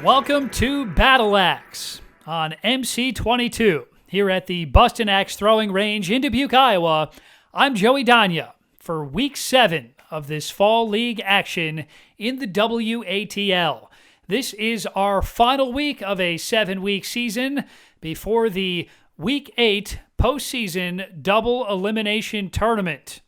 Welcome to Battle Axe on MC22 here at the Bustin Axe Throwing Range in Dubuque, Iowa. I'm Joey Danya for Week 7 of this Fall League action in the WATL. This is our final week of a 7-week season before the Week 8 postseason double elimination tournament.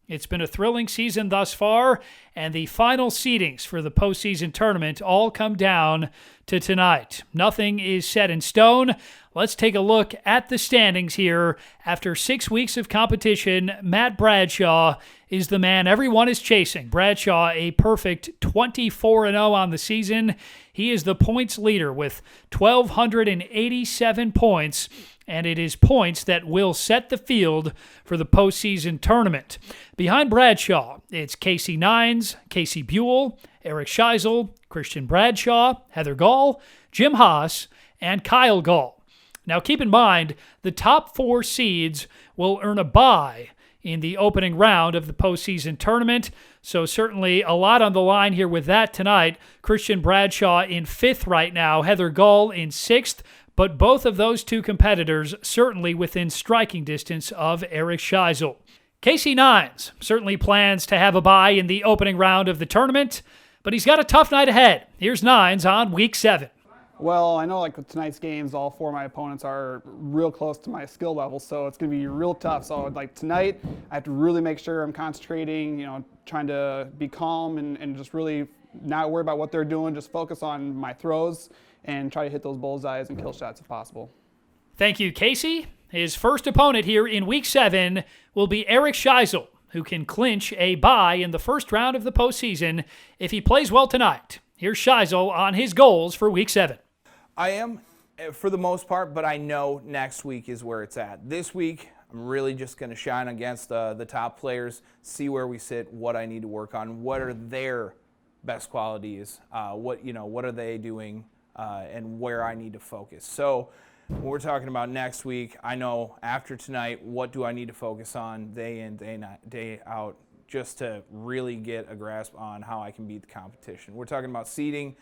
It's been a thrilling season thus far, and the final seedings for the postseason tournament all come down to tonight. Nothing is set in stone. Let's take a look at the standings here. After 6 weeks of competition, Matt Bradshaw is the man everyone is chasing. Bradshaw, a perfect 24-0 on the season. He is the points leader with 1,287 points, and it is points that will set the field for the postseason tournament. Behind Bradshaw, it's Casey Nines, Casey Buell, Eric Scheisel, Christian Bradshaw, Heather Gall, Jim Haas, and Kyle Gall. Now keep in mind, the top 4 seeds will earn a bye in the opening round of the postseason tournament, so certainly a lot on the line here with that tonight. Christian Bradshaw in 5th right now, Heather Gall in 6th, but both of those two competitors certainly within striking distance of Eric Scheisel. Casey Nines certainly plans to have a bye in the opening round of the tournament, but he's got a tough night ahead. Here's Nines on Week 7. Well, I know with tonight's games, all 4 of my opponents are real close to my skill level, so it's going to be real tough. So tonight, I have to really make sure I'm concentrating, trying to be calm and just really not worry about what they're doing, just focus on my throws and try to hit those bullseyes and kill shots if possible. Thank you, Casey. His first opponent here in Week 7 will be Eric Scheisel, who can clinch a bye in the first round of the postseason if he plays well tonight. Here's Scheisel on his goals for Week 7. I am, for the most part, but I know next week is where it's at. This week, I'm really just going to shine against the top players, see where we sit, what I need to work on, what are their best qualities, what are they doing, and where I need to focus. So when we're talking about next week, I know after tonight, what do I need to focus on day in, day out, just to really get a grasp on how I can beat the competition. We're talking about seeding.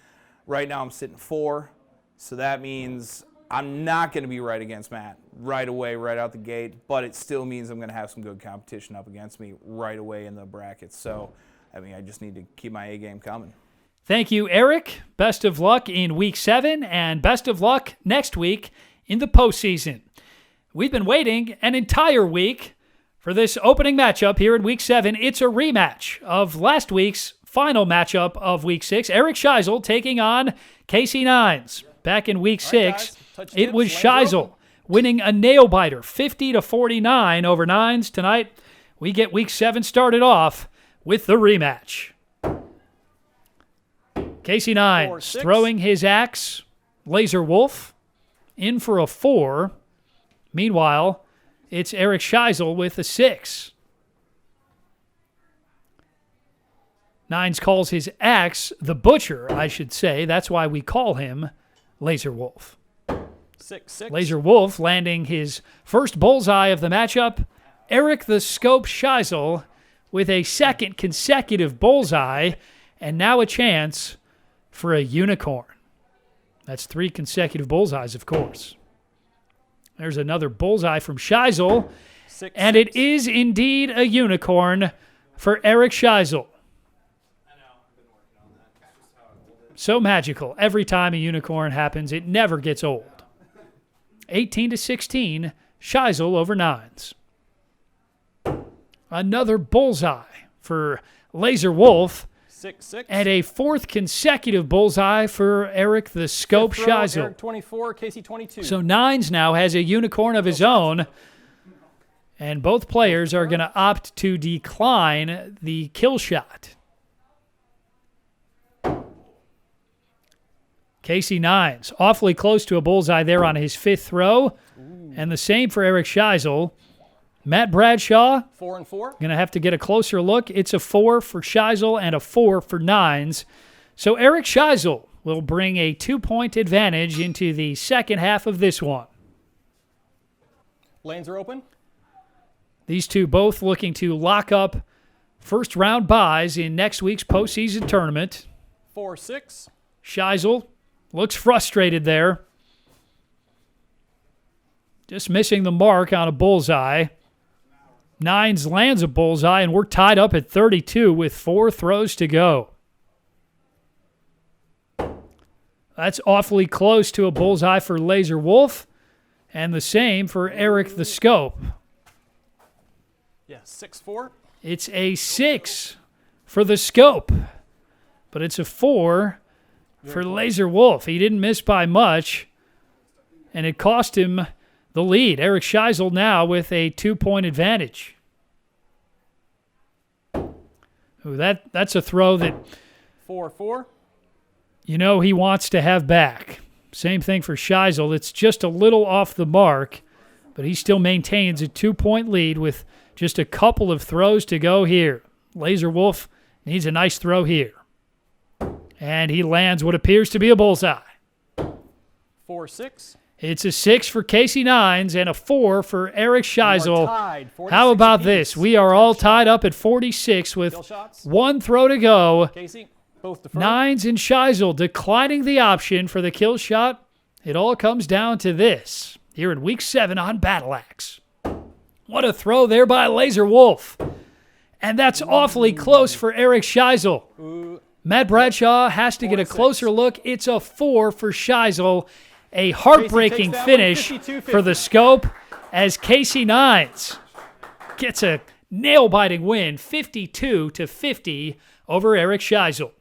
Right now I'm sitting 4. So that means I'm not going to be right against Matt right away, right out the gate, but it still means I'm going to have some good competition up against me right away in the brackets. So, I just need to keep my A game coming. Thank you, Eric. Best of luck in Week 7, and best of luck next week in the postseason. We've been waiting an entire week for this opening matchup here in Week 7. It's a rematch of last week's final matchup of Week 6. Eric Scheisel taking on Casey Nines. Back in Week 6, it was Scheisel winning a nail-biter, 50-49 over Nines. Tonight, we get Week 7 started off with the rematch. Casey Nines throwing his axe, Laser Wolf, in for a 4. Meanwhile, it's Eric Scheisel with a 6. Nines calls his axe the Butcher, I should say. That's why we call him Laser Wolf. 6-6. Laser Wolf landing his first bullseye of the matchup. Eric the Scope Scheisel with a second consecutive bullseye, and now a chance for a unicorn. That's 3 consecutive bullseyes, of course. There's another bullseye from Scheisel, and it is indeed a unicorn for Eric Scheisel. So magical. Every time a unicorn happens, it never gets old. 18-16, Scheisel over Nines. Another bullseye for Laser Wolf. 6-6. And a 4th consecutive bullseye for Eric the Scope Scheisel. Eric 24, Casey 22. So Nines now has a unicorn of his own. And both players are going to opt to decline the kill shot. Casey Nines, awfully close to a bullseye there on his 5th throw. And the same for Eric Scheisel. Matt Bradshaw, 4-4. Going to have to get a closer look. It's a 4 for Scheisel and a 4 for Nines. So Eric Scheisel will bring a 2-point advantage into the second half of this one. Lanes are open. These two both looking to lock up first-round buys in next week's postseason tournament. 4-6. Scheisel Looks frustrated there. Just missing the mark on a bullseye. Nines lands a bullseye, and we're tied up at 32 with 4 throws to go. That's awfully close to a bullseye for Laser Wolf, and the same for Eric the Scope. Yeah, 6-4. It's a 6 for the Scope, but it's a 4 for Laser Wolf. He didn't miss by much, and it cost him the lead. Eric Scheisel now with a 2-point advantage. Ooh, that's a throw that 4-4. you know he wants to have back. Same thing for Scheisel. It's just a little off the mark, but he still maintains a 2-point lead with just a couple of throws to go here. Laser Wolf needs a nice throw here. And he lands what appears to be a bullseye. 4-6. It's a 6 for Casey Nines and a 4 for Eric Scheisel. Tied, 46 How about apiece. this? We are all tied up at 46 Kill with shots. 1 throw to go. Casey, both deferred. Nines and Scheisel declining the option for the kill shot. It all comes down to this here in Week 7 on Battle Axe. What a throw there by Laser Wolf. And that's awfully close for Eric Scheisel. Matt Bradshaw has to get a 4-6. closer look. It's a 4 for Scheisel. A heartbreaking takes that one, finish 52-50. for the Scope as Casey Nines gets a nail-biting win, 52-50 over Eric Scheisel.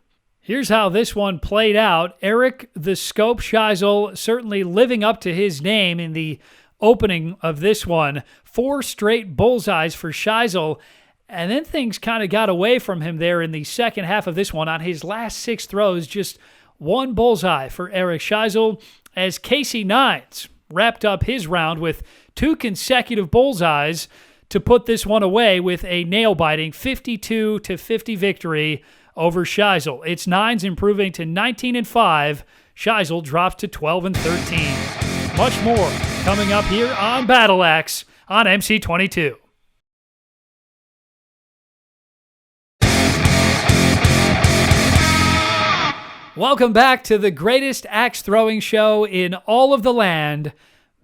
Here's how this one played out. Eric the Scope Scheisel certainly living up to his name in the opening of this one. 4 straight bullseyes for Scheisel, and then things kind of got away from him there in the second half of this one. On his last 6 throws, just 1 bullseye for Eric Scheisel as Casey Nines wrapped up his round with 2 consecutive bullseyes to put this one away with a nail-biting 52-50 victory over Scheisel. It's Nines improving to 19-5. Scheisel drops to 12-13. Much more coming up here on Battle Axe on MC22. Welcome back to the greatest axe throwing show in all of the land,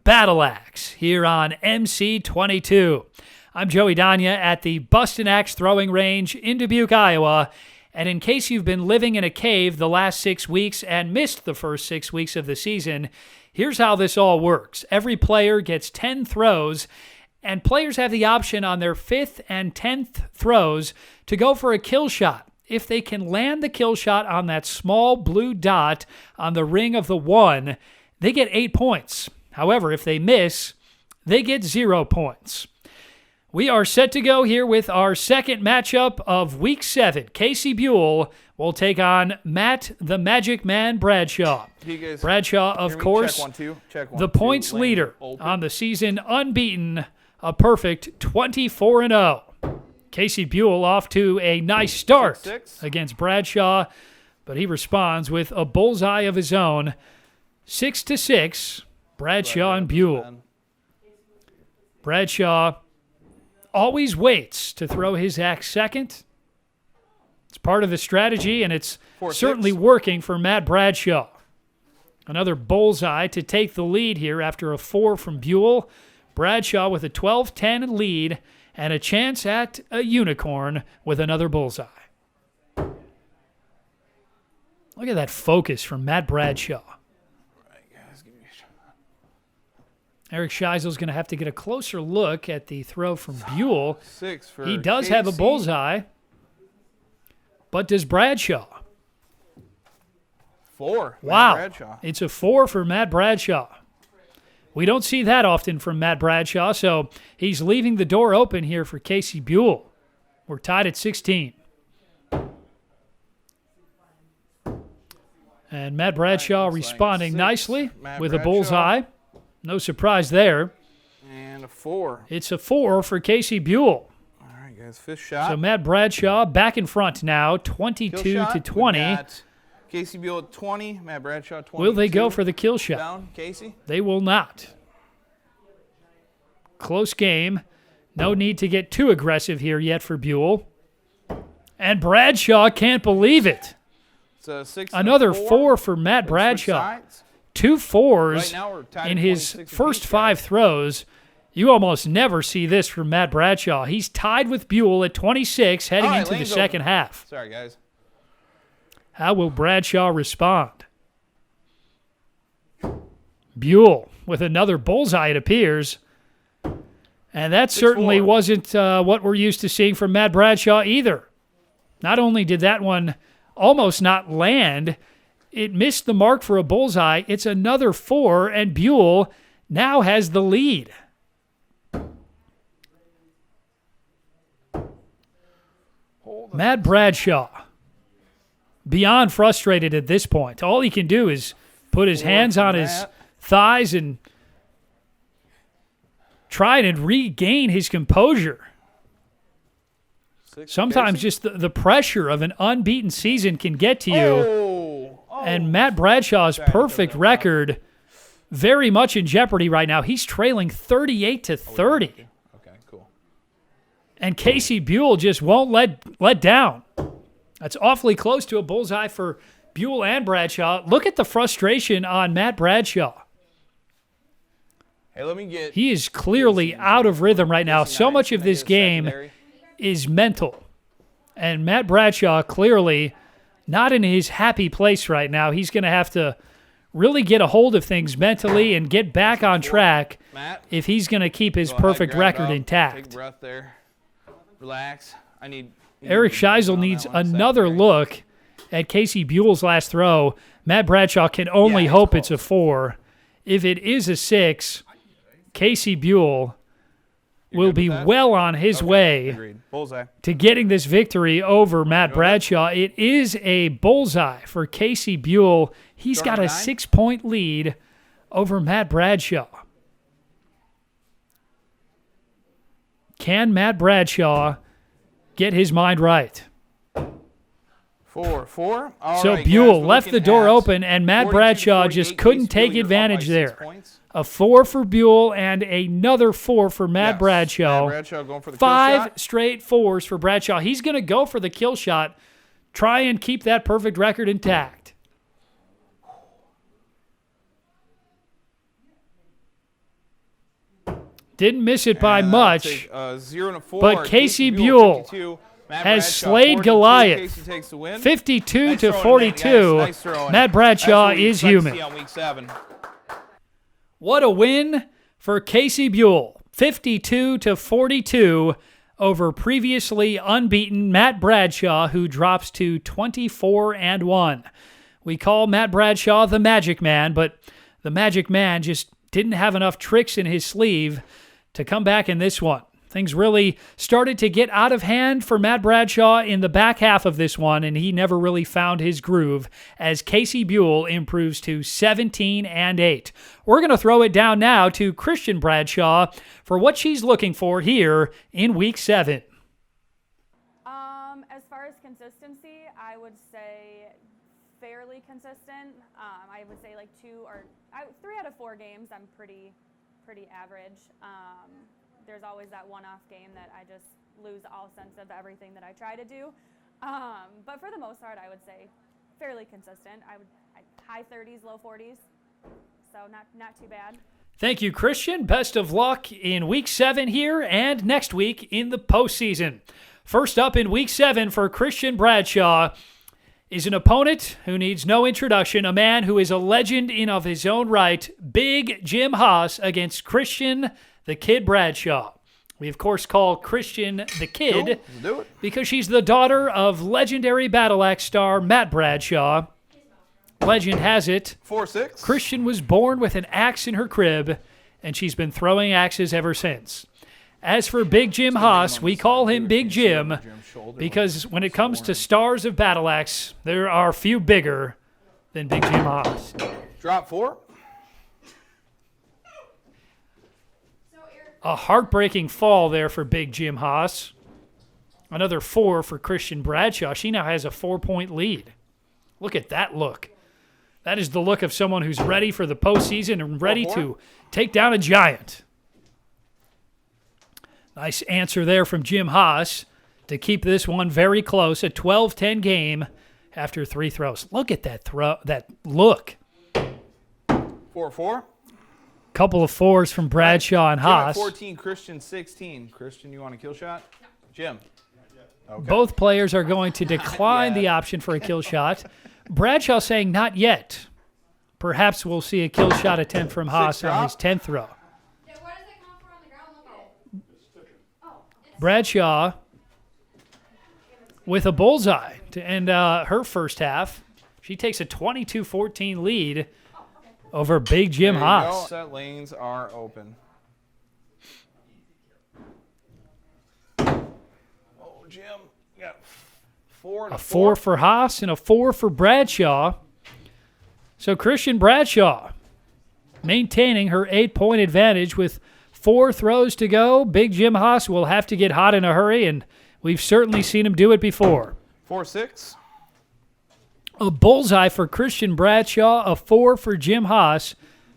Battle Axe, here on MC22. I'm Joey Danya at the Bustin Axe Throwing Range in Dubuque, Iowa. And in case you've been living in a cave the last 6 weeks and missed the first 6 weeks of the season, here's how this all works. Every player gets 10 throws, and players have the option on their 5th and 10th throws to go for a kill shot. If they can land the kill shot on that small blue dot on the ring of the 1, they get 8 points. However, if they miss, they get 0 points. We are set to go here with our second matchup of Week 7. Casey Buell will take on Matt the Magic Man Bradshaw. Bradshaw, of course, the points leader on the season, unbeaten, a perfect 24-0. Casey Buell off to a nice start against Bradshaw, but he responds with a bullseye of his own. 6-6, Bradshaw and Buell. Bradshaw always waits to throw his axe second. It's part of the strategy, and it's certainly working for Matt Bradshaw. Another bullseye to take the lead here after a 4 from Buell. Bradshaw with a 12-10 lead and a chance at a unicorn with another bullseye. Look at that focus from Matt Bradshaw. Eric Scheisel's going to have to get a closer look at the throw from Buell. He does have a bullseye, but does Bradshaw? 4. Wow. Bradshaw. It's a 4 for Matt Bradshaw. We don't see that often from Matt Bradshaw, so he's leaving the door open here for Casey Buell. We're tied at 16. And Matt Bradshaw responding nicely with a bullseye. No surprise there. And a 4. It's a 4 for Casey Buell. All right, guys, 5th shot. So Matt Bradshaw back in front now, 22-20. Casey Buell at 20, Matt Bradshaw 22. Will they go for the kill shot? Down, Casey. They will not. Close game. No need to get too aggressive here yet for Buell. And Bradshaw can't believe it. It's a 6 and a Another 4. four for Matt Switch Bradshaw. sides. 2 fours Right now we're tied in at his 26 first apiece, 5 guys. throws. You almost never see this from Matt Bradshaw. He's tied with Buell at 26 heading All right, into the lane's second open. half. Sorry, guys. How will Bradshaw respond? Buell with another bullseye, it appears. And that certainly 6-4. wasn't what we're used to seeing from Matt Bradshaw either. Not only did that one almost not land, it missed the mark for a bullseye. It's another 4, and Buell now has the lead. Matt Bradshaw, beyond frustrated at this point. All he can do is put his hands on his Matt. thighs and try and regain his composure. 6 Sometimes Casey. just the pressure of an unbeaten season can get to you. Oh. And Matt Bradshaw's perfect record very much in jeopardy right now. He's trailing 38 to 30. Okay, cool. And Casey Buell just won't let down. That's awfully close to a bullseye for Buell and Bradshaw. Look at the frustration on Matt Bradshaw. Hey, let me get. He is clearly out of rhythm right now. So much of Can I this get a game secondary? is mental. And Matt Bradshaw clearly not in his happy place right now. He's going to have to really get a hold of things mentally and get back on track Matt, if he's going to keep his go ahead, perfect grab it record up, Take a intact. breath there. Relax. I need. Eric Scheisel needs another look at Casey Buell's last throw. Matt Bradshaw can only Yeah, it's hope it's a close. 4. If it is a 6, Casey Buell will good be with that? well on his way Agreed. Bullseye. to getting this victory over Matt Bradshaw. It is a bullseye for Casey Buell. He's got a Starting 6-point lead over Matt Bradshaw. Can Matt Bradshaw get his mind right? 4. All So right, Buell guys, we're left the looking door at open, and Matt 42 to Bradshaw just 48. couldn't Casey take Buell, you're up by advantage 6 there. points. A 4 for Buell and another 4 for Matt Yes, Bradshaw. Matt Bradshaw going for the kill 5 shot. straight 4s for Bradshaw. He's going to go for the kill shot, try and keep that perfect record intact. Didn't miss it by And much. take, 0 and a 4. but Casey Buell 52. Matt has Bradshaw, slayed 42. Goliath. Casey takes the win. 52 Nice to throwing, 42. Nice throwing. Matt Bradshaw That's what we is expect to human. see on week 7. What a win for Casey Buell. 52 to 42 over previously unbeaten Matt Bradshaw, who drops to 24-1. We call Matt Bradshaw the Magic Man, but the Magic Man just didn't have enough tricks in his sleeve to come back in this one. Things really started to get out of hand for Matt Bradshaw in the back half of this one, and he never really found his groove as Casey Buell improves to 17-8. We're going to throw it down now to Christian Bradshaw for what she's looking for here in Week 7. As far as consistency, I would say fairly consistent. I would say like 3 out of 4 games, I'm pretty average. There's always that one-off game that I just lose all sense of everything that I try to do. But for the most part, I would say fairly consistent. High 30s, low 40s, so not too bad. Thank you, Christian. Best of luck in Week 7 here and next week in the postseason. First up in Week 7 for Christian Bradshaw is an opponent who needs no introduction, a man who is a legend in of his own right, Big Jim Haas against Christian the Kid Bradshaw. We, of course, call Christian the Kid Let's do it. because she's the daughter of legendary Battle Axe star Matt Bradshaw. Legend has it, 4-6. Christian was born with an axe in her crib, and she's been throwing axes ever since. As for Big Jim Haas, we call him Big Jim because when it comes to stars of Battle Axe, there are few bigger than Big Jim Haas. Drop 4. A heartbreaking fall there for Big Jim Haas. Another 4 for Christian Bradshaw. She now has a 4-point lead. Look at that look. That is the look of someone who's ready for the postseason and ready to take down a giant. Nice answer there from Jim Haas to keep this one very close. A 12-10 game after 3 throws. Look at that throw, that look. 4-4. Couple of 4s from Bradshaw and Jim at Haas. 14, Christian 16. Christian, you want a kill shot? No. Jim. Okay. Both players are going to decline the option for a kill shot. Bradshaw saying not yet. Perhaps we'll see a kill shot attempt from Haas on his 10th throw. Yeah, what does it come for on the ground? Look at it. Oh, it's Bradshaw with a bullseye to end her first half. She takes a 22-14 lead over Big Jim There you Haas. go. Set lanes are open. Oh, Jim. You got 4 and A 4 for Haas and a 4 for Bradshaw. So Christian Bradshaw maintaining her 8-point advantage with 4 throws to go. Big Jim Haas will have to get hot in a hurry, and we've certainly seen him do it before. 4-6. A bullseye for Christian Bradshaw, a 4 for Jim Haas.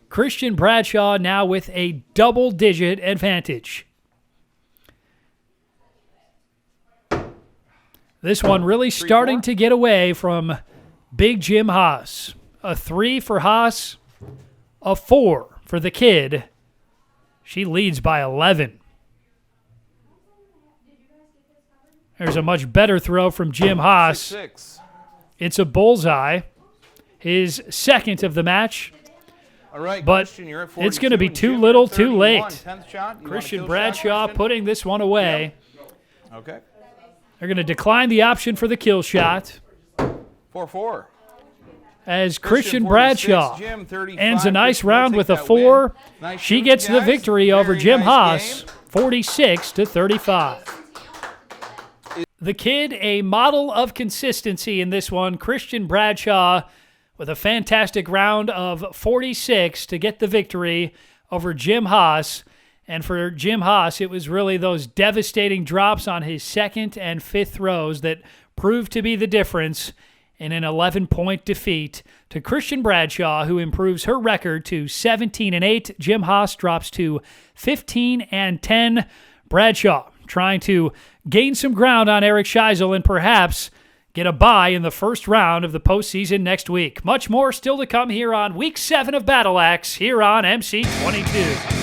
Christian Bradshaw now with a double-digit advantage. This one really starting 3-4. to get away from Big Jim Haas. A 3 for Haas, a 4 for the kid. She leads by 11. There's a much better throw from Jim Haas. 6-6. It's a bullseye, his second of the match. All right, But Christian, you're at it's gonna 42, be and too Jim, little, you're at too 31. late. 10th shot. You want a Christian kill shot, Bradshaw Christian? putting this one away. Okay. They're going to decline the option for the kill shot 4-4. as Christian 46, Bradshaw Jim, 35. ends a nice Christian will round take with a that win. 4. Nice She shooting, gets the guys. victory over Very Jim nice Haas, game. 46-35. The kid, a model of consistency in this one. Christian Bradshaw with a fantastic round of 46 to get the victory over Jim Haas. And for Jim Haas, it was really those devastating drops on his 2nd and 5th throws that proved to be the difference in an 11-point defeat to Christian Bradshaw, who improves her record to 17-8. Jim Haas drops to 15-10. Bradshaw trying to gain some ground on Eric Scheisel and perhaps get a bye in the first round of the postseason next week. Much more still to come here on Week 7 of Battle Axe here on MC22.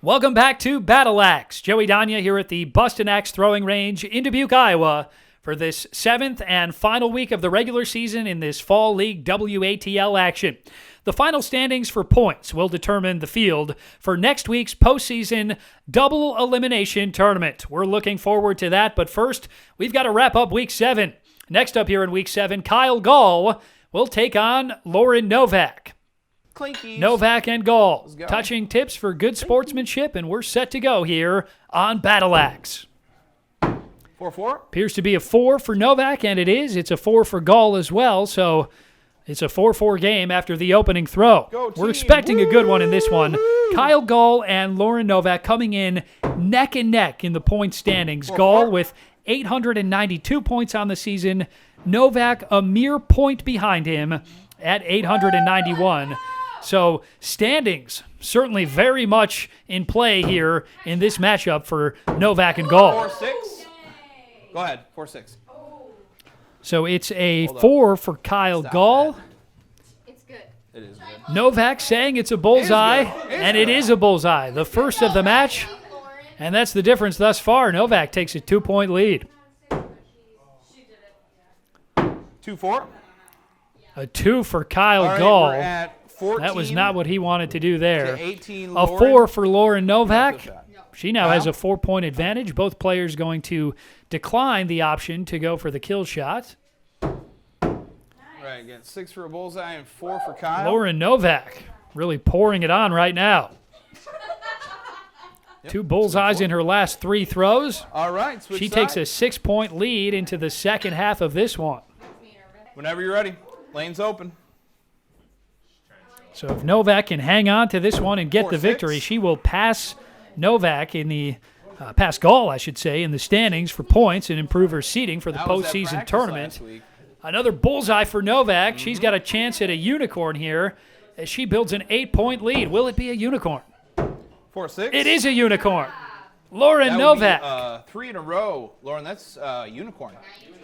Welcome back to Battle Axe. Joey Danya here at the Bustin Axe Throwing Range in Dubuque, Iowa, for this 7th and final week of the regular season in this Fall League WATL action. The final standings for points will determine the field for next week's postseason double elimination tournament. We're looking forward to that, but first, we've got to wrap up Week 7. Next up here in Week 7, Kyle Gall will take on Lauren Novak. Clinkies. Novak and Gall, go. touching tips for good sportsmanship, and we're set to go here on Battle Axe. 4-4. Appears to be a 4 for Novak, and it is. It's a 4 for Gall as well, so it's a 4-4 game after the opening throw. Go We're team. expecting a good one in this one. Kyle Gall and Lauren Novak coming in neck and neck in the point standings. 4-4. Gall with 892 points on the season. Novak a mere point behind him at 891. So standings certainly very much in play here in this matchup for Novak and Gall. 4-6. Go ahead. 4-6. So it's a Hold up. 4 for Kyle Stop Gall. It's good. It is good. Novak saying it's a bullseye, and it is a bullseye. The first of the match, Lauren. and that's the difference thus far. Novak takes a 2-point lead. She did it. 2-4. A 2 for Kyle All right, Gall. we're at 14 That was not what he wanted to do to there. 18. A Lauren. 4 for Lauren Novak. Kill shot. She now has Kyle? a 4-point advantage. Both players going to decline the option to go for the kill shot. Right, again, 6 for a bullseye and 4 for Kyle. Lauren Novak really pouring it on right now. Yep. 2 bullseyes in her last 3 throws. All right, switch She takes a sides. 6-point lead into the second half of this one. Whenever you're ready. Lane's open. So if Novak can hang on to this one and get the 4-6. victory, she will pass Novak in the pass Gall, I should say, in the standings for points and improve her seeding for the That was at postseason practice tournament. last week. Another bullseye for Novak. She's got a chance at a unicorn here as she builds an 8-point lead. Will it be a unicorn? 4-6. It is a unicorn. Lauren Novak. 3 in a row. Lauren, that's unicorn.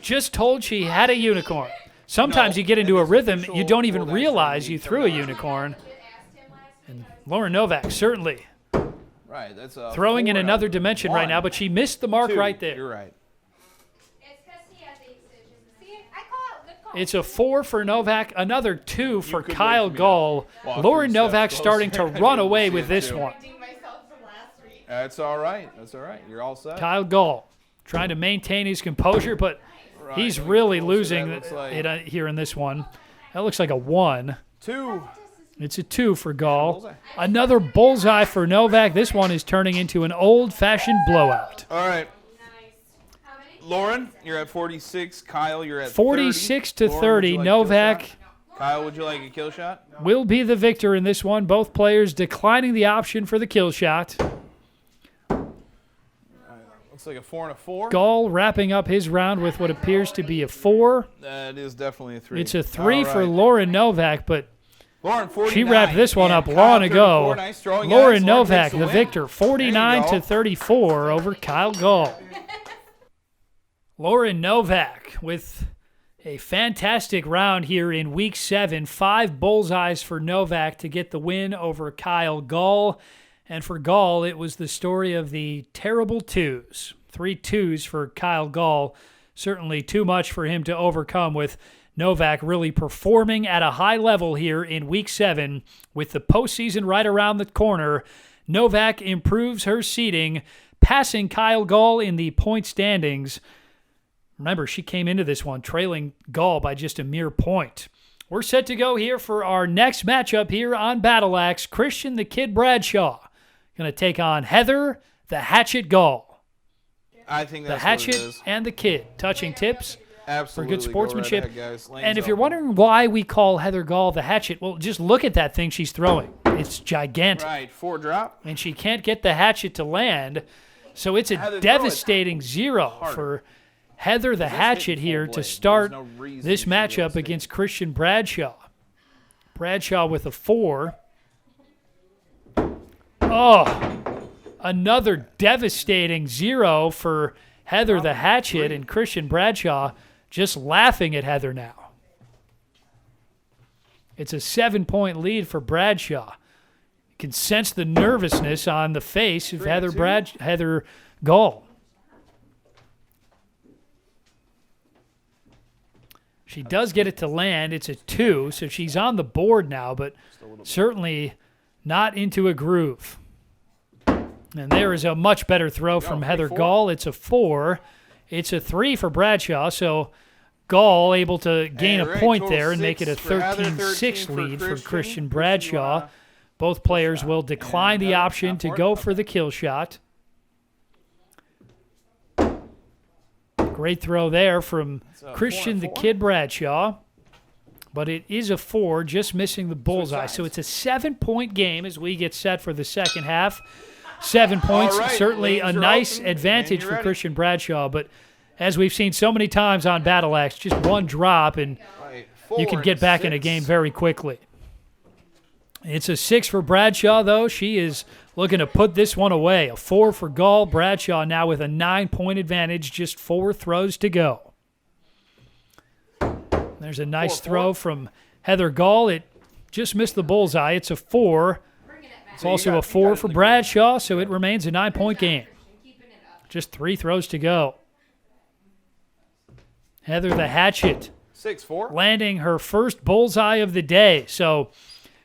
Just told she had a unicorn. Sometimes No, you get into it a is rhythm, official you don't even World Axe realize Throwing you League threw a terminology. unicorn. And Lauren Novak certainly Right, that's throwing in 4 another out of dimension right 1. now, but she missed the mark 2. right there. You're right. It's because he has the extensions. See, I call it. Good call. It's a 4 for Novak, another 2 for could wait Kyle for me to Gall. walk Lauren through Novak steps starting to closer. I run didn't away see with it, this too. one. myself from last week. That's all right. That's all right. You're all set. Kyle Gall trying to maintain his composure, but Right, he's look really closer. losing That looks like it here in this one. That looks like a 1. 2. It's a 2 for Gall. Bullseye. Another bullseye for Novak. This one is turning into an old-fashioned blowout. All right. Nice. How many? Lauren, you're at 46. Kyle, you're at 46 30. to Lauren, 30. would you like a kill Novak shot? Kyle, would you like a kill shot? will be the victor in this one. Both players declining the option for the kill shot. Looks like a 4 and a 4. Gall wrapping up his round with what appears to be a 4. That is definitely a 3. It's a 3 All for right. Lauren Novak, but Lauren, 49. she wrapped this one and up Kyle, long 34. ago. Nice throwing, Lauren guys. Novak, takes the the win. victor, 49 There to you go. 34 over Kyle Gall. Lauren Novak with a fantastic round here in Week 7. 5 bullseyes for Novak to get the win over Kyle Gall. And for Gall, it was the story of the terrible 2s. 3 2s for Kyle Gall. Certainly too much for him to overcome, with Novak really performing at a high level here in Week 7. With the postseason right around the corner, Novak improves her seeding, passing Kyle Gall in the point standings. Remember, she came into this one trailing Gall by just a mere point. We're set to go here for our next matchup here on Battle Axe. Christian the Kid Bradshaw going to take on Heather the Hatchet Gall. I think The that's what it Hatchet is. and the Kid touching tips Absolutely. for good Go sportsmanship. right ahead, guys. Lane's And if you're open. wondering why we call Heather Gall the Hatchet, well, just look at that thing she's throwing. It's gigantic. Right, 4 drop. And she can't get the hatchet to land. So it's a Heather, throw it devastating 0 harder. for Heather the Just Hatchet hitting full here blade. to There's start no reason this she should be able matchup to against Christian Bradshaw. Bradshaw with a 4. Oh, another devastating 0 for Heather the Hatchet, and Christian Bradshaw just laughing at Heather now. It's a 7-point lead for Bradshaw. You can sense the nervousness on the face of Heather Gall. She does get it to land. It's a 2, so she's on the board now, but certainly not into a groove. And there is a much better throw from Heather 3-4. Gall. It's a 4. It's a 3 for Bradshaw, so Gall able to gain a All right, point total there and make it a 6 for Heather, 13-6 13 lead for Christian Christian. Bradshaw. Both players will decline the Heather, option not to for it? go for the kill shot. Great throw there from Christian the 4-4. Kid Bradshaw. But it is a 4, just missing the bullseye. So it's a 7-point game as we get set for the second half. 7 points, All right, certainly a lanes are nice open, advantage and you're for ready. Christian Bradshaw. But as we've seen so many times on Battle Axe, just one drop and Right, you 4 can get and back in a 6. game very quickly. It's a 6 for Bradshaw, though. She is looking to put this one away. A 4 for Gall. Bradshaw now with a 9-point advantage, just 4 throws to go. There's a nice 4-4. throw from Heather Gall. It just missed the bullseye. It's a 4. It's also a 4 for Bradshaw, so it remains a 9-point game. Just 3 throws to go. Heather the Hatchet 6-4. landing her first bullseye of the day. So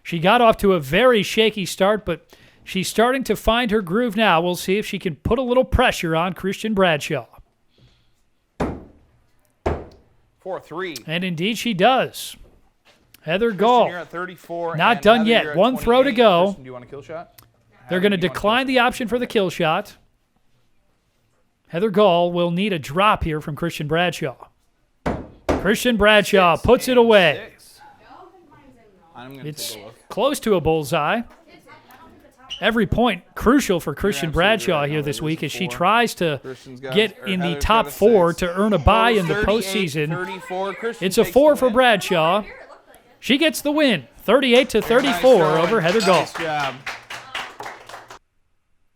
she got off to a very shaky start, but she's starting to find her groove now. We'll see if she can put a little pressure on Christian Bradshaw. 4-3. And indeed she does. Heather Christian, Gall. you're at 34. Not and done Heather, yet. you're at One throw to 28. go. Christian, do you want a kill shot? They're going to do you want a decline the option for the kill shot. Heather Gall will need a drop here from Christian Bradshaw. Christian Bradshaw puts it away. 6. I'm going to It's take a look. close to a bullseye. Every point crucial for Christian absolutely Bradshaw right. here No, this it is week a as she 4. tries to Christian's got- get or in the Heather's top got a 4 6. to earn a bye in the 38, postseason. 34. Christian It's a takes 4 the for win. Bradshaw. She gets the win, 38-34 over Heather Gall. Nice job.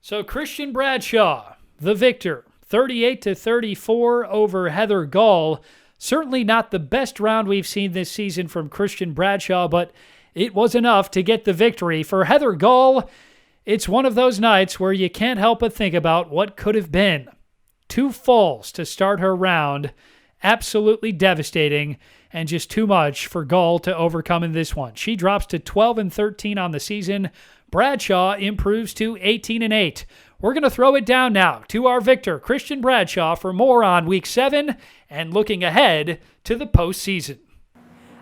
So Christian Bradshaw, the victor, 38-34 over Heather Gall. Certainly not the best round we've seen this season from Christian Bradshaw, but it was enough to get the victory. For Heather Gall, it's one of those nights where you can't help but think about what could have been. 2 falls to start her round. Absolutely devastating, and just too much for Gall to overcome in this one. She drops to 12-13 on the season. Bradshaw improves to 18-8. We're going to throw it down now to our victor, Christian Bradshaw, for more on Week 7 and looking ahead to the postseason.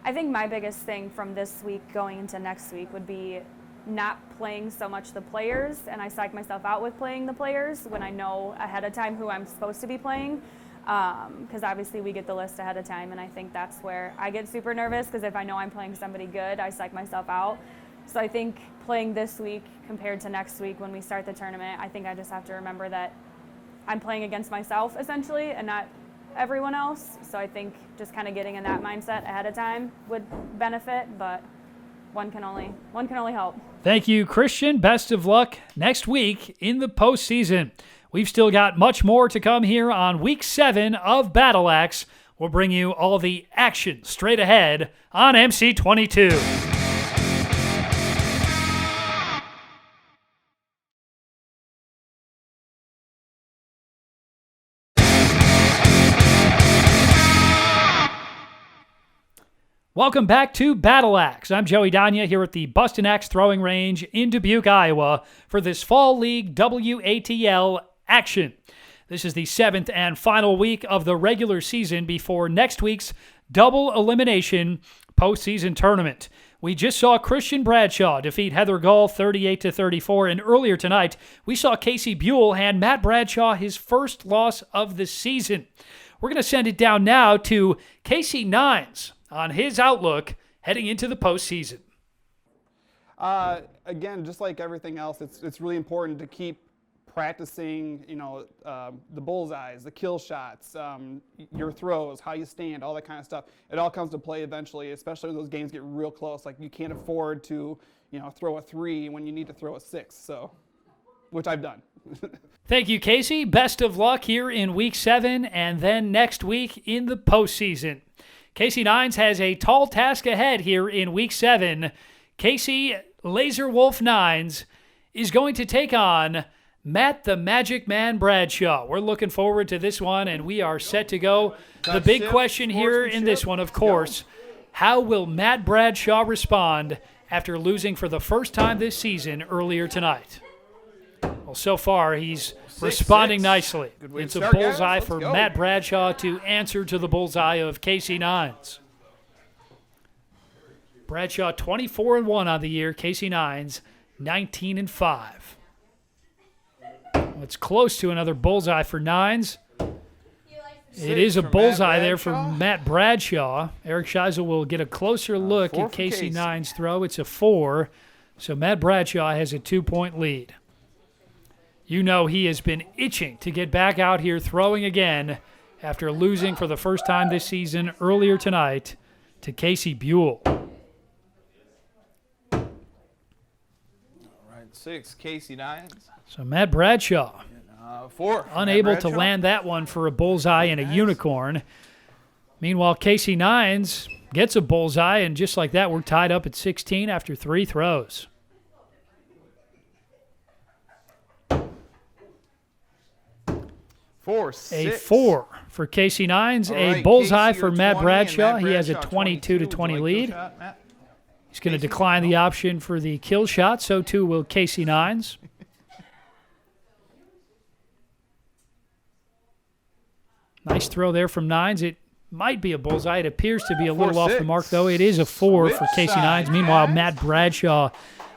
I think my biggest thing from this week going into next week would be not playing so much the players, and I psych myself out with playing the players when I know ahead of time who I'm supposed to be playing, because obviously we get the list ahead of time, and I think that's where I get super nervous, because if I know I'm playing somebody good, I psych myself out. So I think playing this week compared to next week when we start the tournament, I think I just have to remember that I'm playing against myself essentially and not everyone else. So I think just kind of getting in that mindset ahead of time would benefit, but one can only help. Thank you, Christian. Best of luck next week in the postseason. We've still got much more to come here on Week 7 of Battle Axe. We'll bring you all the action straight ahead on MC22. Welcome back to Battle Axe. I'm Joey Danya here at the Bustin Axe Throwing Range in Dubuque, Iowa for this Fall League WATL action. This is the 7th and final week of the regular season before next week's double elimination postseason tournament. We just saw Christian Bradshaw defeat Heather Gall 38-34, and earlier tonight we saw Casey Buell hand Matt Bradshaw his first loss of the season. We're going to send it down now to Casey Nines on his outlook heading into the postseason. Again, just like everything else, it's really important to keep practicing, the bullseyes, the kill shots, your throws, how you stand, all that kind of stuff. It all comes to play eventually, especially when those games get real close. Like, you can't afford to, throw a 3 when you need to throw a 6. So, which I've done. Thank you, Casey. Best of luck here in Week 7 and then next week in the postseason. Casey Nines has a tall task ahead here in Week 7. Casey Laser Wolf Nines is going to take on Matt the Magic Man Bradshaw. We're looking forward to this one, and we are set to go. The big question here in this one, of course, how will Matt Bradshaw respond after losing for the first time this season earlier tonight? Well, so far, he's responding nicely. It's a bullseye for Matt Bradshaw to answer to the bullseye of Casey Nines. Bradshaw 24-1 on the year. Casey Nines 19-5. It's close to another bullseye for Nines. It is a bullseye there for Matt Bradshaw. Eric Scheisel will get a closer look at Casey Nines' throw. It's a 4, so Matt Bradshaw has a 2-point lead. You know he has been itching to get back out here throwing again after losing for the first time this season earlier tonight to Casey Buell. All right, 6, Casey Nines. So Matt Bradshaw, 4. unable to land that one for a bullseye and a unicorn. Meanwhile, Casey Nines gets a bullseye, and just like that, we're tied up at 16 after 3 throws. 4, 6. A 4 for Casey Nines. Right, a bullseye Casey, for you're Matt 20, Bradshaw. and He has a Bradshaw, 22-20 lead. Shot, He's going to decline the option for the kill shot. So too will Casey Nines. Nice throw there from Nines. It might be a bullseye. It appears to be a little off the mark, though. It is a 4 for Casey Nines. Meanwhile, Matt Bradshaw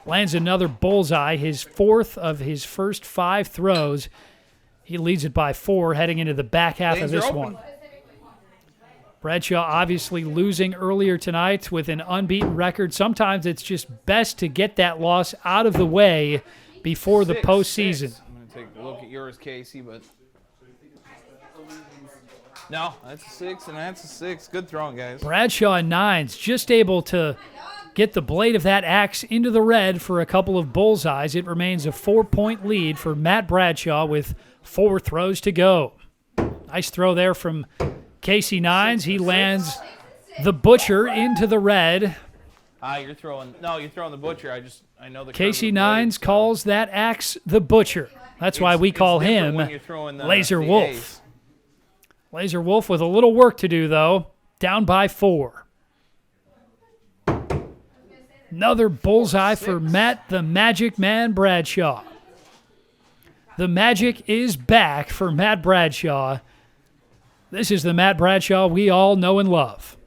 lands another bullseye, his 4th of his first 5 throws. He leads it by 4 heading into the back half of this one. Bradshaw obviously losing earlier tonight with an unbeaten record. Sometimes it's just best to get that loss out of the way before the postseason. I'm going to take a look at yours, Casey, but no, that's a 6 and that's a 6. Good throwing, guys. Bradshaw and Nines just able to get the blade of that axe into the red for a couple of bullseyes. It remains a 4-point lead for Matt Bradshaw with 4 throws to go. Nice throw there from Casey Nines. He lands the butcher into the red. You're throwing the butcher. I know the Casey Nines calls that axe the butcher. That's why we call him Laser Wolf. Laser Wolf with a little work to do, though. Down by 4. Another bullseye for Matt the Magic Man Bradshaw. The magic is back for Matt Bradshaw. This is the Matt Bradshaw we all know and love.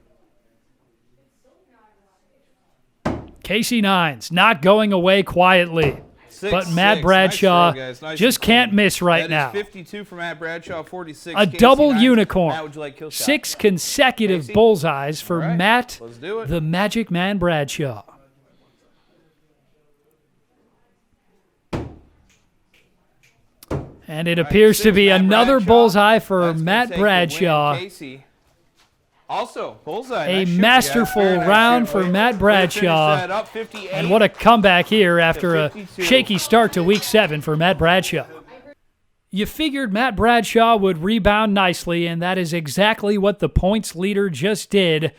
Casey Nines not going away quietly. But Matt Bradshaw just can't miss right now. 52 for Matt Bradshaw, 46. A double unicorn. Matt, would you like kill shot? 6 consecutive bullseyes for All right, Matt let's do it. the Magic Man Bradshaw. And it appears to be another bullseye for Matt Bradshaw. Casey. Also, bullseye. A Nice shoot, masterful guys. Very nice round shoot. for Way to Matt finish Bradshaw. that up, 58. And what a comeback here after a 52. shaky start to Week 7 for Matt Bradshaw. You figured Matt Bradshaw would rebound nicely, and that is exactly what the points leader just did.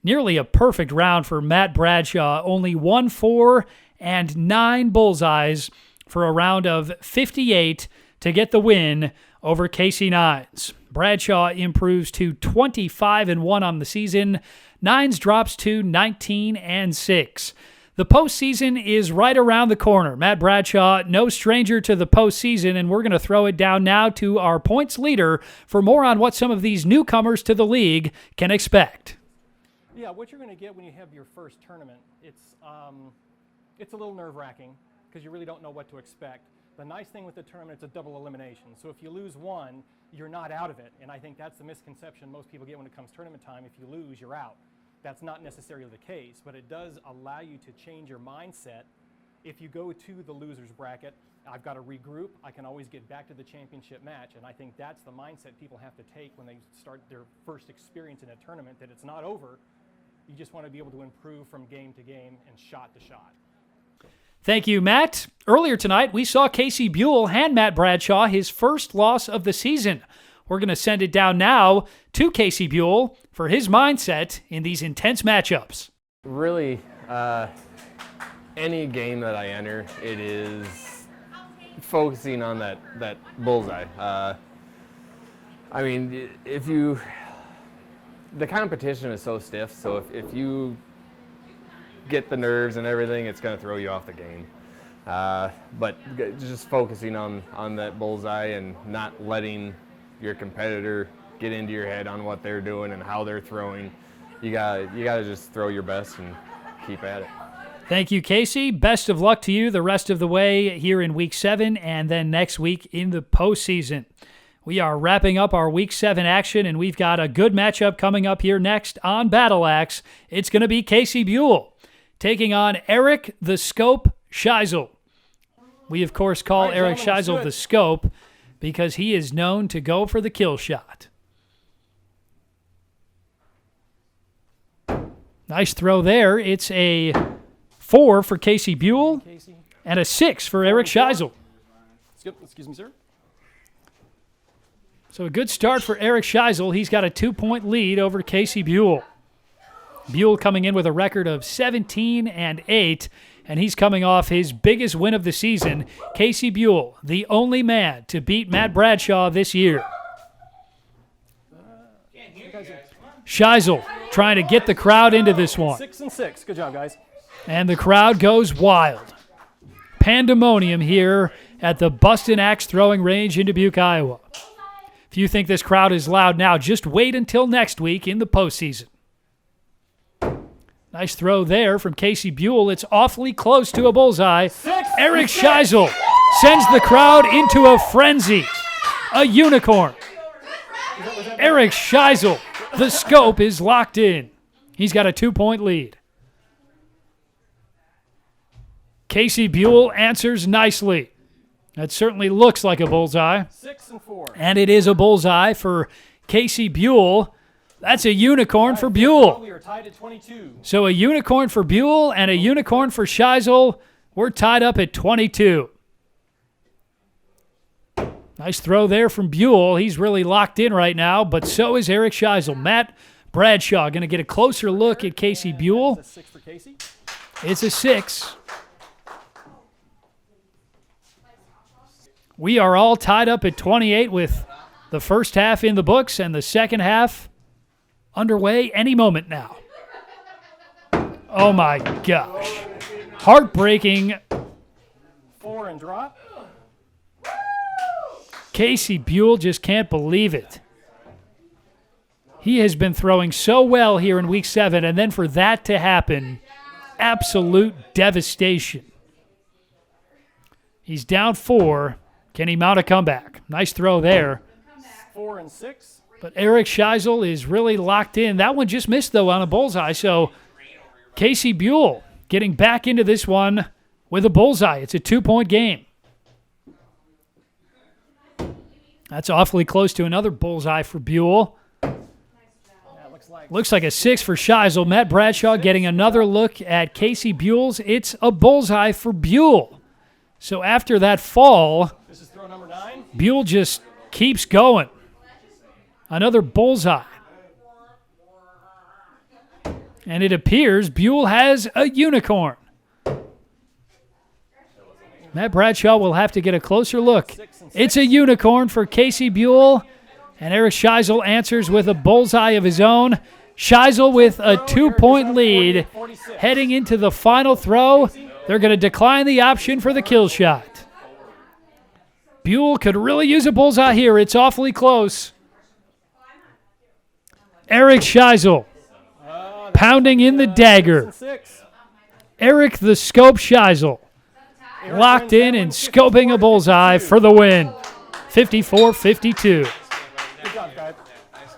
Nearly a perfect round for Matt Bradshaw. Only 1, 4, and 9 bullseyes for a round of 58 to get the win over Casey Nines. Bradshaw improves to 25-1 on the season. Nines drops to 19-6. The postseason is right around the corner. Matt Bradshaw, no stranger to the postseason, and we're going to throw it down now to our points leader for more on what some of these newcomers to the league can expect. Yeah, what you're going to get when you have your first tournament, it's a little nerve-wracking because you really don't know what to expect. The nice thing with the tournament, it's a double elimination. So if you lose one, you're not out of it. And I think that's the misconception most people get when it comes tournament time. If you lose, you're out. That's not necessarily the case, but it does allow you to change your mindset. If you go to the loser's bracket, I've got to regroup. I can always get back to the championship match. And I think that's the mindset people have to take when they start their first experience in a tournament, that it's not over. You just want to be able to improve from game to game and shot to shot. Thank you, Matt. Earlier tonight, we saw Casey Buell hand Matt Bradshaw his first loss of the season. We're going to send it down now to Casey Buell for his mindset in these intense matchups. Really, any game that I enter, it is focusing on that bullseye. I mean, the competition is so stiff, so if you get the nerves and everything, it's going to throw you off the game. But just focusing on that bullseye and not letting your competitor get into your head on what they're doing and how they're throwing. You gotta just throw your best and keep at it. Thank you, Casey. Best of luck to you the rest of the way here in Week 7 and then next week in the postseason. We are wrapping up our Week 7 action, and we've got a good matchup coming up here next on Battle Axe. It's going to be Casey Buell taking on Eric the Scope Scheisel. We, of course, call Eric Scheisel the Scope because he is known to go for the kill shot. Nice throw there. It's a 4 for Casey Buell and a 6 for Eric Scheisel. Excuse me, sir. So a good start for Eric Scheisel. He's got a 2-point lead over Casey Buell. Buell coming in with a record of 17-8, and he's coming off his biggest win of the season. Casey Buell, the only man to beat Matt Bradshaw this year. Scheisel trying to get the crowd into this one. 6-6. Good job, guys. And the crowd goes wild. Pandemonium here at the Bustin Axe Throwing Range in Dubuque, Iowa. If you think this crowd is loud now, just wait until next week in the postseason. Nice throw there from Casey Buell. It's awfully close to a bullseye. Eric Scheisel sends the crowd into a frenzy. A unicorn. Eric Scheisel, the scope is locked in. He's got a 2-point lead. Casey Buell answers nicely. That certainly looks like a bullseye. 6-4. And it is a bullseye for Casey Buell. That's a unicorn for Buell. We are tied at 22. So a unicorn for Buell and a unicorn for Scheisel. We're tied up at 22. Nice throw there from Buell. He's really locked in right now, but so is Eric Scheisel. Matt Bradshaw going to get a closer look at Casey Buell. It's a 6 for Casey. It's a 6. We are all tied up at 28 with the first half in the books and the second half underway any moment now. Oh my gosh. Heartbreaking. 4 and drop. Casey Buell just can't believe it. He has been throwing so well here in week 7, and then for that to happen, absolute devastation. He's down 4. Can he mount a comeback? Nice throw there. 4 and 6. But Eric Scheisel is really locked in. That one just missed, though, on a bullseye. So Casey Buell getting back into this one with a bullseye. It's a 2-point game. That's awfully close to another bullseye for Buell. Looks like a 6 for Scheisel. Matt Bradshaw getting another look at Casey Buell's. It's a bullseye for Buell. So after that fall, This is throw number 9. Buell just keeps going. Another bullseye. And it appears Buell has a unicorn. Matt Bradshaw will have to get a closer look. It's a unicorn for Casey Buell. And Eric Scheisel answers with a bullseye of his own. Scheisel with a 2-point lead. Heading into the final throw, they're going to decline the option for the kill shot. Buell could really use a bullseye here. It's awfully close. Eric Scheisel pounding in the dagger. 6. Eric the Scope Scheisel locked in and scoping a bullseye for the win. 54-52. Good job, guys.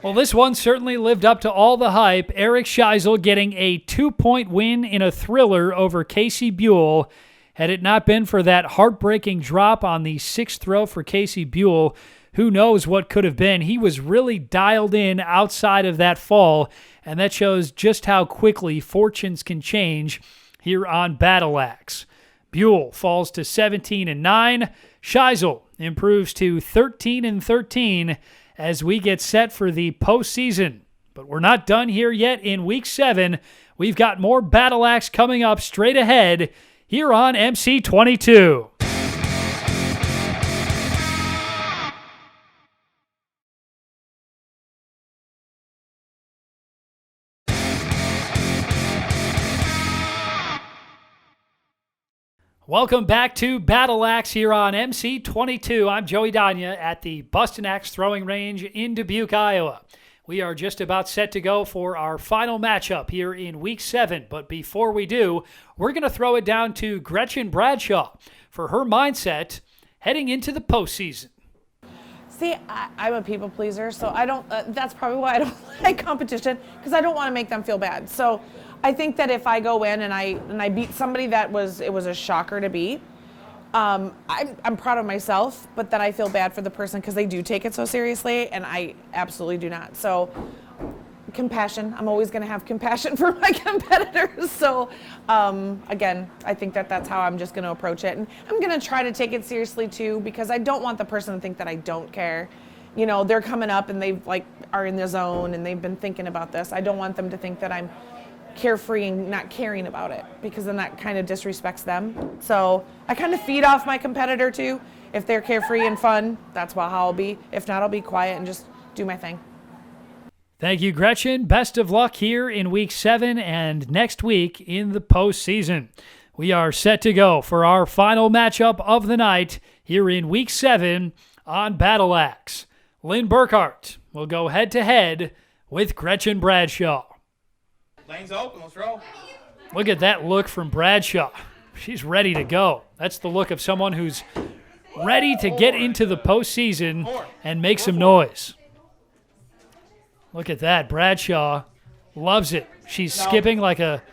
Well, this one certainly lived up to all the hype. Eric Scheisel getting a 2-point win in a thriller over Casey Buell. Had it not been for that heartbreaking drop on the 6th throw for Casey Buell, who knows what could have been. He was really dialed in outside of that fall, and that shows just how quickly fortunes can change here on Battle Axe. Buell falls to 17-9. Scheisel improves to 13-13 as we get set for the postseason. But we're not done here yet in Week 7. We've got more Battle Axe coming up straight ahead here on MC22. Welcome back to Battle Axe here on MC22. I'm Joey Danya at the Bustin Axe Throwing Range in Dubuque, Iowa. We are just about set to go for our final matchup here in Week 7. But before we do, we're going to throw it down to Gretchen Bradshaw for her mindset heading into the postseason. See, I'm a people pleaser, so I don't. That's probably why I don't like competition, because I don't want to make them feel bad. So I think that if I go in and I beat somebody that was a shocker to beat, I'm proud of myself, but then I feel bad for the person because they do take it so seriously, and I absolutely do not. So compassion. I'm always going to have compassion for my competitors. So again, I think that that's how I'm just going to approach it, and I'm going to try to take it seriously too, because I don't want the person to think that I don't care. You know, they're coming up and they are in the zone and they've been thinking about this. I don't want them to think that I'm carefree and not caring about it, because then that kind of disrespects them. So I kind of feed off my competitor too. If they're carefree and fun, that's how I'll be. If not, I'll be quiet and just do my thing. Thank you, Gretchen. Best of luck here in Week 7 and next week in the postseason. We are set to go for our final matchup of the night here in Week 7 on Battle Axe. Lynn Burkhart will go head-to-head with Gretchen Bradshaw. Lane's open. Let's roll. Look at that look from Bradshaw. She's ready to go. That's the look of someone who's ready to get into the postseason and make some noise. Look at that. Bradshaw loves it. She's skipping like a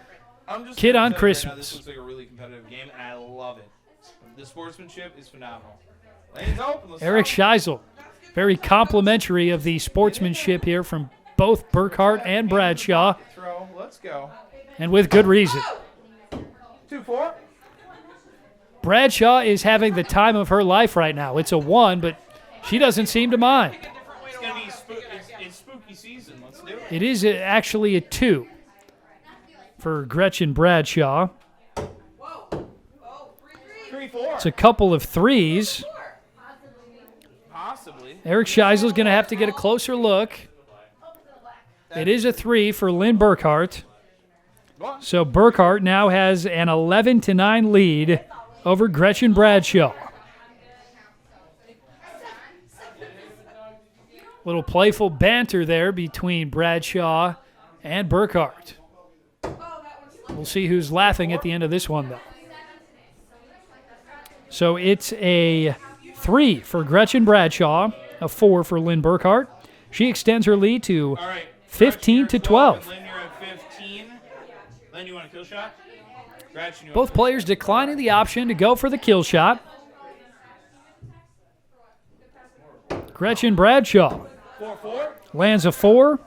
kid on Christmas. This looks like a really competitive game, and I love it. The sportsmanship is phenomenal. Lane's open. Let's Eric go. Scheisel, very complimentary of the sportsmanship here from both Burkhart and Bradshaw, Throw. Let's go. and with good reason. 2-4. Bradshaw is having the time of her life right now. It's a 1, but she doesn't seem to mind. It's going to be it's spooky season. Let's do it. It is actually a 2 for Gretchen Bradshaw. 3-4. It's a couple of 3s. Possibly. Eric Scheisel's going to have to get a closer look. It is a 3 for Lynn Burkhart. So Burkhart now has an 11-9 lead over Gretchen Bradshaw. Little playful banter there between Bradshaw and Burkhart. We'll see who's laughing at the end of this one, though. So it's a 3 for Gretchen Bradshaw, a 4 for Lynn Burkhart. She extends her lead to 15-12. Lynn, you're at 15. Lynn, you want a kill shot? Gretchen, Both players declining the option to go for the kill shot. Gretchen Bradshaw 4-4. lands a 4,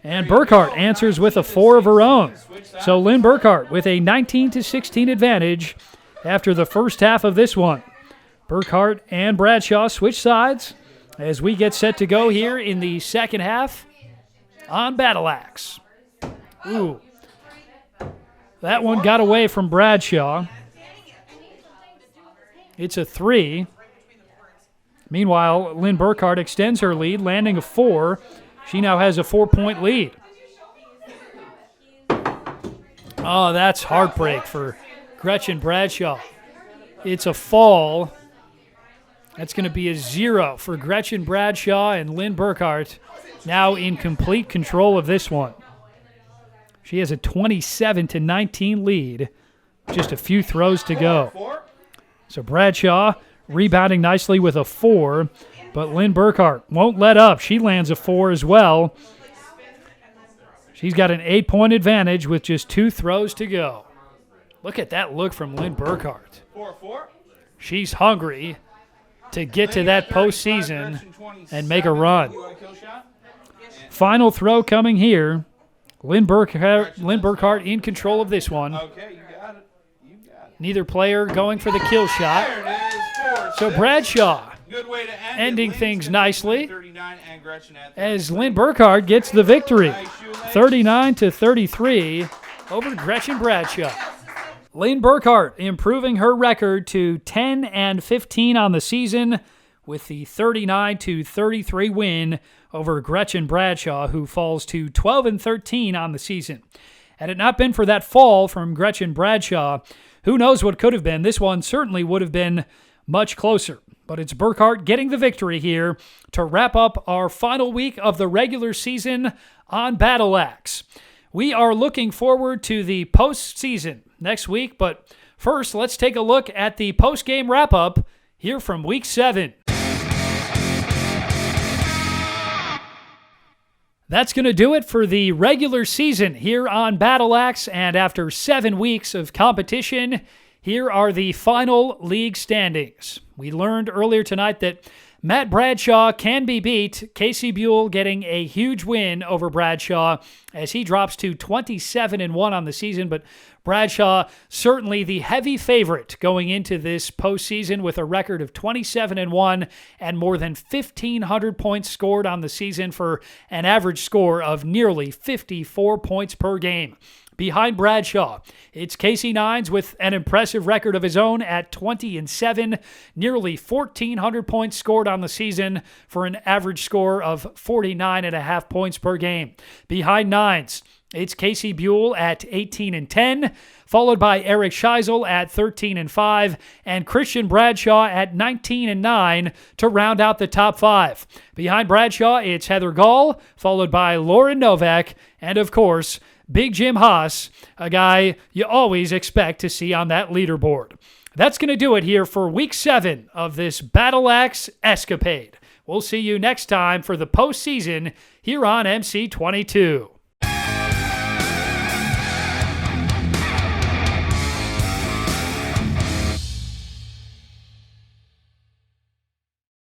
and Burkhart answers with a 4 of her own. So Lynn Burkhart with a 19-16 advantage after the first half of this one. Burkhart and Bradshaw switch sides as we get set to go here in the second half on Battle Axe. Ooh. That one got away from Bradshaw. It's a 3. Meanwhile, Lynn Burkhart extends her lead, landing a 4. She now has a 4-point lead. Oh, that's heartbreak for Gretchen Bradshaw. It's a fall. That's going to be a 0 for Gretchen Bradshaw, and Lynn Burkhart now in complete control of this one. She has a 27-19 lead. Just a few throws to go. So Bradshaw rebounding nicely with a 4, but Lynn Burkhart won't let up. She lands a 4 as well. She's got an 8-point advantage with just 2 throws to go. Look at that look from Lynn Burkhart. 4-4. She's hungry to get to that postseason and make a run. You want a kill shot? Final throw coming here. Lynn Burkhart in control of this one. Okay, you got it. You got it. Neither player going for the kill shot. There it is. 4-6. So Bradshaw Good way to end ending it. things Lynn's nicely 39 and Gretchen at as Lynn Burkhart gets the victory. 39-33 over Gretchen Bradshaw. Lynn Burkhart improving her record to 10-15 on the season with the 39-33 win over Gretchen Bradshaw, who falls to 12-13 on the season. Had it not been for that fall from Gretchen Bradshaw, who knows what could have been. This one certainly would have been much closer. But it's Burkhart getting the victory here to wrap up our final week of the regular season on Battle Axe. We are looking forward to the postseason next week, but first, let's take a look at the post-game wrap-up here from Week 7. That's going to do it for the regular season here on Battle Axe, and after 7 weeks of competition, here are the final league standings. We learned earlier tonight that Matt Bradshaw can be beat. Casey Buell getting a huge win over Bradshaw as he drops to 27-1 on the season, but Bradshaw certainly the heavy favorite going into this postseason with a record of 27-1 and more than 1,500 points scored on the season for an average score of nearly 54 points per game. Behind Bradshaw, it's Casey Nines with an impressive record of his own at 20-7, nearly 1,400 points scored on the season for an average score of 49.5 points per game. Behind Nines, it's Casey Buell at 18-10, followed by Eric Scheisel at 13-5, and Christian Bradshaw at 19-9 to round out the top 5. Behind Bradshaw, it's Heather Gall, followed by Lauren Novak, and of course, Big Jim Haas, a guy you always expect to see on that leaderboard. That's going to do it here for Week 7 of this Battle Axe escapade. We'll see you next time for the postseason here on MC22.